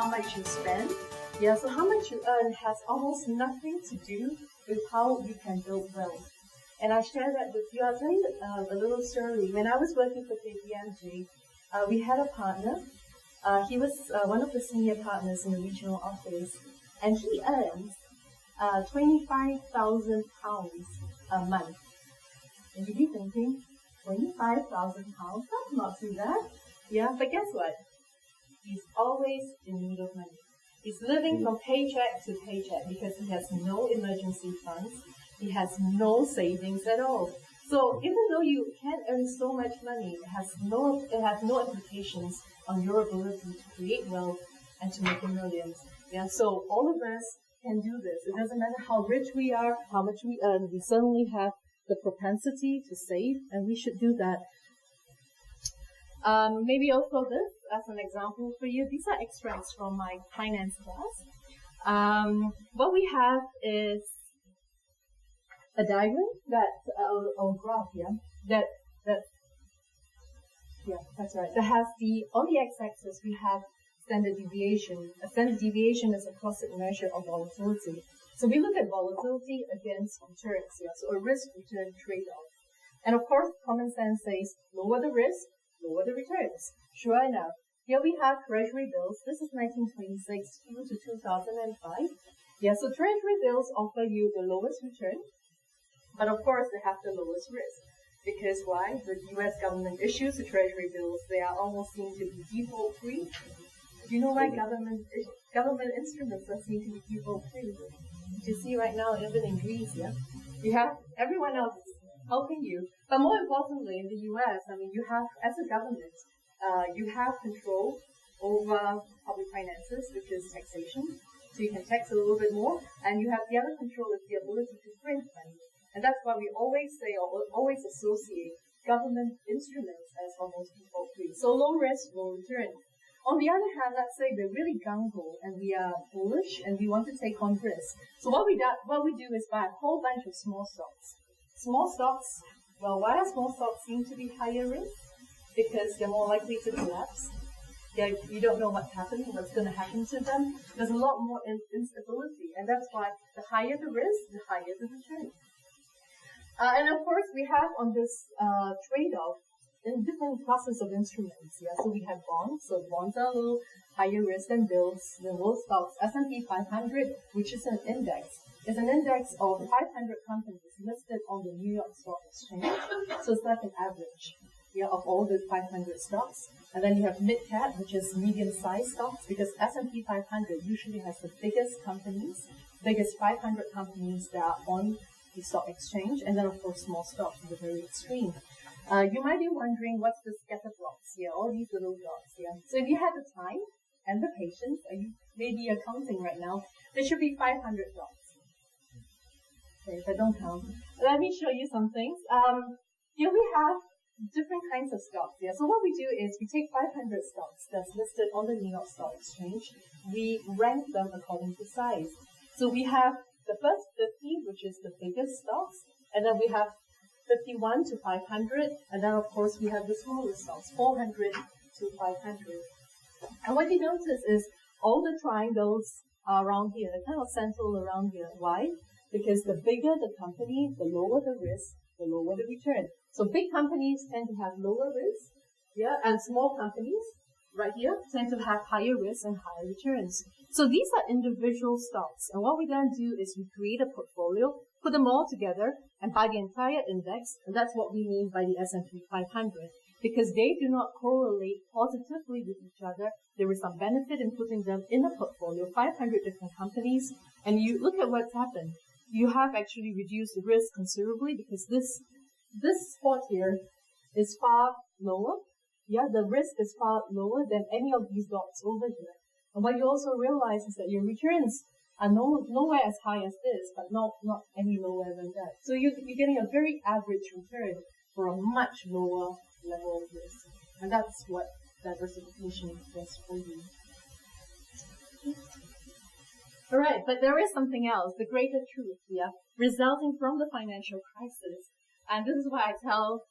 how much you spend. Yeah, so how much you earn has almost nothing to do with how you can build wealth. And I share that with you. I'll tell you a little story. When I was working for KPMG, we had a partner. He was one of the senior partners in the regional office, and he earns £25,000 a month. And you'd be thinking, £25,000? That's not too bad. Yeah, but guess what? He's always in need of money. He's living from paycheck to paycheck because he has no emergency funds. He has no savings at all. So even though you can earn so much money, it has no implications on your ability to create wealth and to make millions. Yeah, so all of us can do this. It doesn't matter how rich we are, how much we earn. We certainly have the propensity to save, and we should do that. Maybe also this as an example for you. These are extracts from my finance class. What we have is a diagram or graph here that that's right. That has on the x-axis we have standard deviation. A standard deviation is a classic measure of volatility. So we look at volatility against returns here. So a risk-return trade-off. And of course, common sense says lower the risk, lower the returns. Sure enough, here we have Treasury bills. This is 1926 to 2005. Yeah, so Treasury bills offer you the lowest return, but of course they have the lowest risk. Because why? The U.S. government issues the Treasury bills. They are almost seen to be default-free. Do you know why government instruments are seen to be default-free? You see right now, even in Greece, yeah, you have everyone else helping you. But more importantly, in the U.S., I mean, you have, as a government, you have control over public finances, which is taxation. So you can tax a little bit more, and you have the other control is the ability to print money. And that's why we always say or always associate government instruments as almost default-free. So low risk, low return. On the other hand, let's say we're really gung-ho and we are bullish and we want to take on risk. So what we do is buy a whole bunch of small stocks. Small stocks, well, why are small stocks seem to be higher risk? Because they're more likely to collapse. You don't know what's going to happen to them. There's a lot more instability, and that's why the higher the risk, the higher the return. And of course, we have on this trade-off in different classes of instruments. Yeah, so we have bonds. So bonds are a little higher risk than bills. The world stocks, S&P 500, which is an index. It's an index of 500 companies listed on the New York Stock Exchange. So it's like an average, yeah, of all the 500 stocks. And then you have mid-cap, which is medium-sized stocks, because S&P 500 usually has the biggest companies, biggest 500 companies that are on the stock exchange, and then of course small stocks at the very extreme. You might be wondering what's the scatter plots here, all these little dots here. So if you have the time and the patience, maybe you're counting right now, there should be 500 dots. Okay, if I don't count, let me show you some things. Here we have different kinds of stocks. Yeah. So what we do is we take 500 stocks that's listed on the New York Stock Exchange. We rank them according to size. So we have the first 50, which is the biggest stocks, and then we have 51 to 500, and then of course we have the smaller stocks, 400 to 500. And what you notice is all the triangles are around here. They're kind of central around here. Why? Because the bigger the company, the lower the risk, the lower the return. So big companies tend to have lower risk, yeah, and small companies, right here, tend to have higher risk and higher returns. So these are individual stocks, and what we then do is we create a portfolio, put them all together, and buy the entire index, and that's what we mean by the S&P 500. Because they do not correlate positively with each other, there is some benefit in putting them in a portfolio, 500 different companies, and you look at what's happened. You have actually reduced the risk considerably because this spot here is far lower. Yeah, the risk is far lower than any of these dots over here. And what you also realize is that your returns are nowhere as high as this, but not any lower than that. So you're getting a very average return for a much lower level of risk. And that's what diversification does for you. All right, but there is something else, the greater truth here, resulting from the financial crisis. And this is what I tell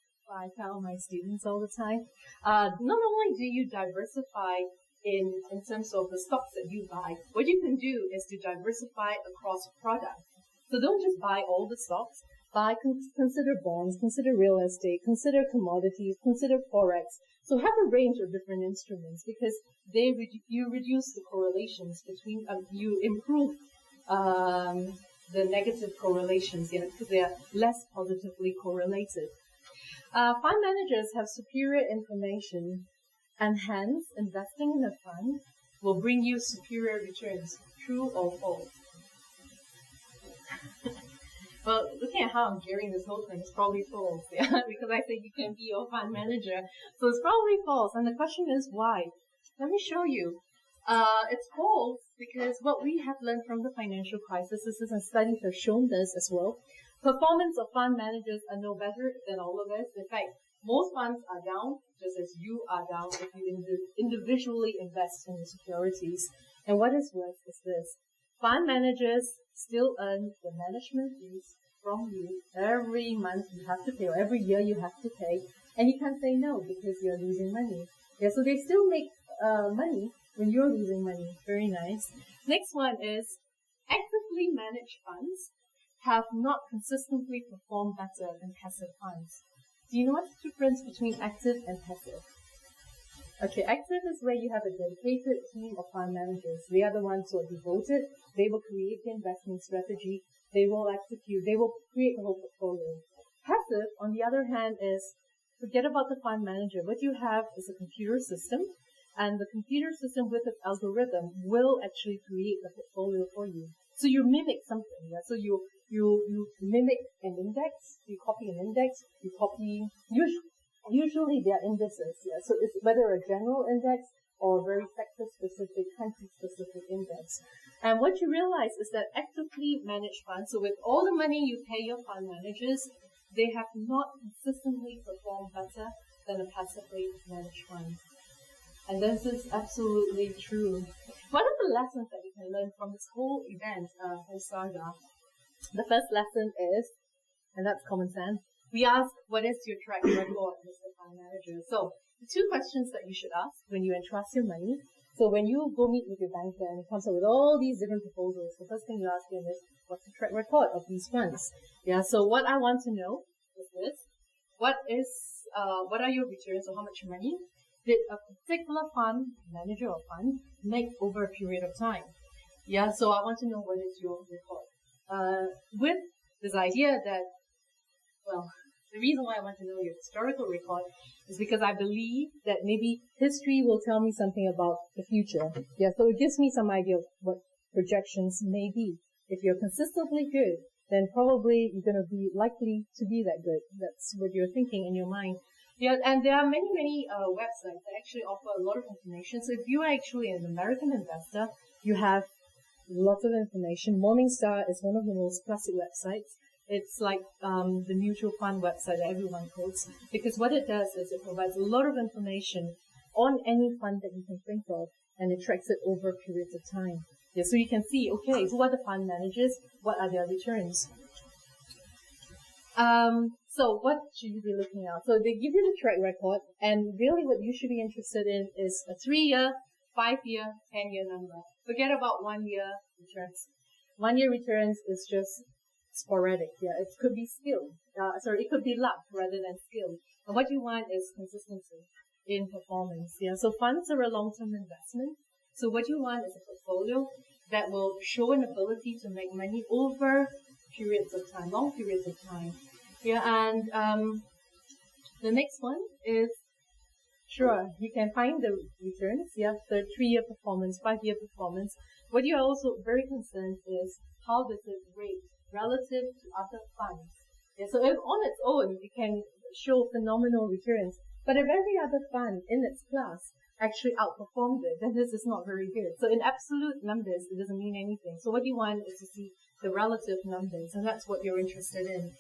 my students all the time. Not only do you diversify in terms of the stocks that you buy, what you can do is to diversify across products. So don't just buy all the stocks. Consider bonds, consider real estate, consider commodities, consider forex. So have a range of different instruments because you reduce the correlations between, you improve the negative correlations, because they are less positively correlated. Fund managers have superior information, and hence investing in a fund will bring you superior returns. True or false? Well, looking at how I'm gearing this whole thing, it's probably false, because I think you can be your fund manager. So it's probably false. And the question is why? Let me show you. It's false because what we have learned from the financial crisis, and studies have shown this as well, performance of fund managers are no better than all of us. In fact, most funds are down, just as you are down if you individually invest in the securities. And what is worse is this. Fund managers still earn the management fees from you every month you have to pay, or every year you have to pay, and you can't say no because you're losing money. Yeah, so they still make money when you're losing money. Very nice. Next one is actively managed funds have not consistently performed better than passive funds. Do you know what's the difference between active and passive? Okay, active is where you have a dedicated team of fund managers. They are the ones who are devoted. They will create the investment strategy. They will execute. They will create the whole portfolio. Passive, on the other hand, is forget about the fund manager. What you have is a computer system, and the computer system with its algorithm will actually create the portfolio for you. So you mimic something. Yeah? So you mimic an index. You copy an index. You copy usually they are indices. Yeah? So it's whether a general index or a very sector-specific, country-specific index. And what you realize is that actively managed funds, so with all the money you pay your fund managers, they have not consistently performed better than a passively managed fund. And this is absolutely true. What are the lessons that we can learn from this whole event, whole saga? The first lesson is, and that's common sense, we ask, what is your track record as a fund manager? So the two questions that you should ask when you entrust your money. So when you go meet with your banker and he comes up with all these different proposals, the first thing you ask him is, what's the track record of these funds? Yeah, so what I want to know is this. What are your returns, or how much money did a particular fund manager or fund make over a period of time? Yeah, so I want to know what is your record. With this idea that, well, the reason why I want to know your historical record is because I believe that maybe history will tell me something about the future. Yeah, so it gives me some idea of what projections may be. If you're consistently good, then probably you're going to be likely to be that good. That's what you're thinking in your mind. Yeah, and there are many websites that actually offer a lot of information. So if you are actually an American investor, you have lots of information. Morningstar is one of the most classic websites. It's like the mutual fund website that everyone quotes, because what it does is it provides a lot of information on any fund that you can think of, and it tracks it over periods of time. Yeah, so you can see, okay, who are the fund managers? What are their returns? So what should you be looking at? So they give you the track record, and really what you should be interested in is a 3-year, 5-year, 10-year number. Forget about 1-year returns. 1-year returns is just sporadic. Yeah, it could be skill. It could be luck rather than skill. And what you want is consistency in performance. Yeah, so funds are a long-term investment. So what you want is a portfolio that will show an ability to make money over periods of time, long periods of time. Yeah, and the next one is, sure, you can find the returns. Yeah, the 3-year performance, 5-year performance. What you're also very concerned is how does it rate relative to other funds. Yeah, so if on its own, it can show phenomenal returns. But if every other fund in its class actually outperformed it, then this is not very good. So in absolute numbers, it doesn't mean anything. So what you want is to see the relative numbers, and that's what you're interested in.